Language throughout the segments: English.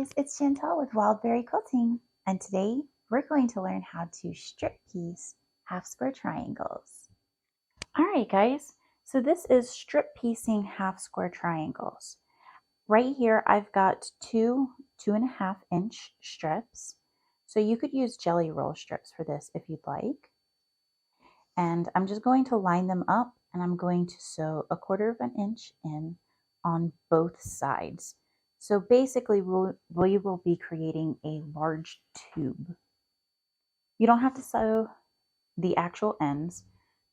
guys, it's Chantel with Wildberry Quilting, and today we're going to learn how to strip piece half square triangles. Alright guys, so this is strip piecing half square triangles. Right here I've got two 2.5 inch strips, so you could use jelly roll strips for this if you'd like. And I'm just going to line them up, and I'm going to sew 1/4 inch in on both sides. So basically we will be creating a large tube. You don't have to sew the actual ends,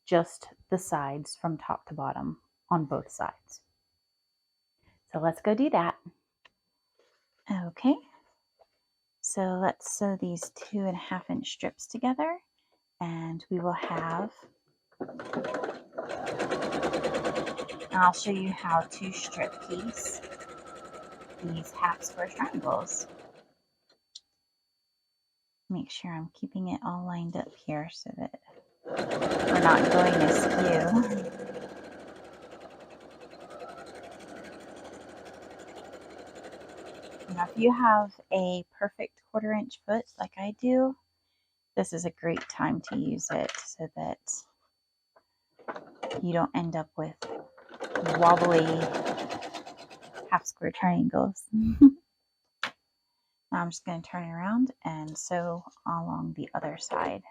just the sides from top to bottom on both sides. So let's go do that. Okay, so let's sew these 2.5 inch strips together, and we will have, and I'll show you how to strip piece these half square triangles. Make sure I'm keeping it all lined up here so that we're not going askew. Now, if you have a perfect 1/4 inch foot like I do, this is a great time to use it so that you don't end up with wobbly half square triangles. Now I'm just going to turn it around and sew along the other side.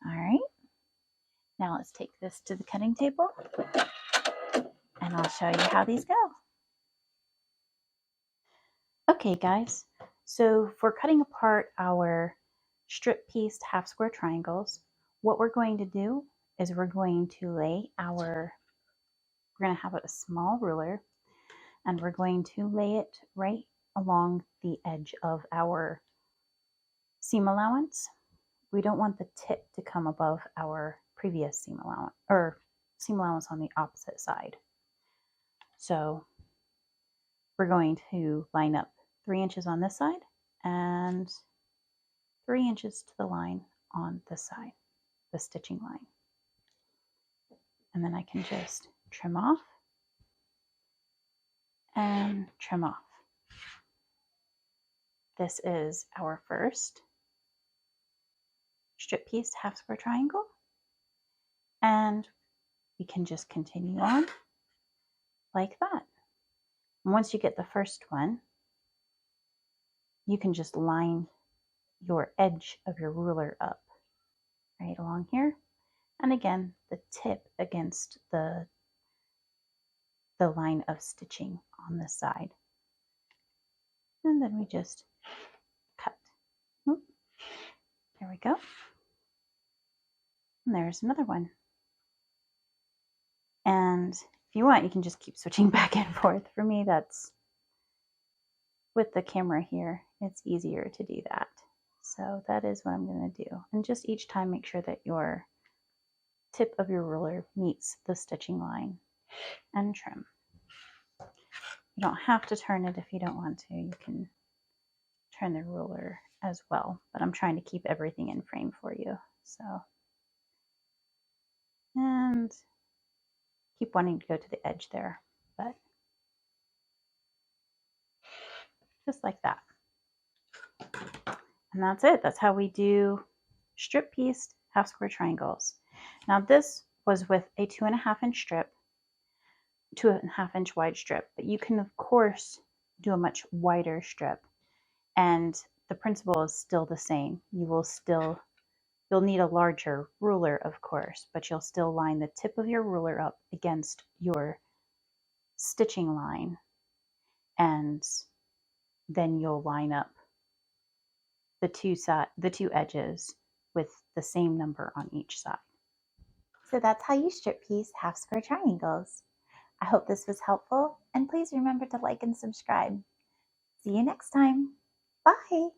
Alright, now let's take this to the cutting table and I'll show you how these go. Okay guys, so for cutting apart our strip pieced half square triangles, what we're going to do is we're going to have a small ruler, and we're going to lay it right along the edge of our seam allowance. We don't want the tip to come above our previous seam allowance, or seam allowance on the opposite side. So we're going to line up 3 inches on this side and 3 inches to the line on this side, the stitching line. And then I can just trim off and trim off. This is our first strip pieced half square triangle, and we can just continue on like that. And once you get the first one, you can just line your edge of your ruler up right along here, and again the tip against the line of stitching on this side, and then we just cut. There we go. And there's another one. And if you want, you can just keep switching back and forth. For me, that's, with the camera here, it's easier to do that. So that is what I'm going to do. And just each time make sure that your tip of your ruler meets the stitching line and trim. You don't have to turn it if you don't want to. You can turn the ruler as well, but I'm trying to keep everything in frame for you. So, and keep wanting to go to the edge there, but just like that. And that's it. That's how we do strip pieced half square triangles. Now this was with a 2.5 inch strip, 2.5 inch wide strip, but you can of course do a much wider strip, and the principle is still the same. You'll need a larger ruler, of course, but you'll still line the tip of your ruler up against your stitching line, and then you'll line up the two edges with the same number on each side. So that's how you strip piece half square triangles. I hope this was helpful, and please remember to like and subscribe. See you next time. Bye.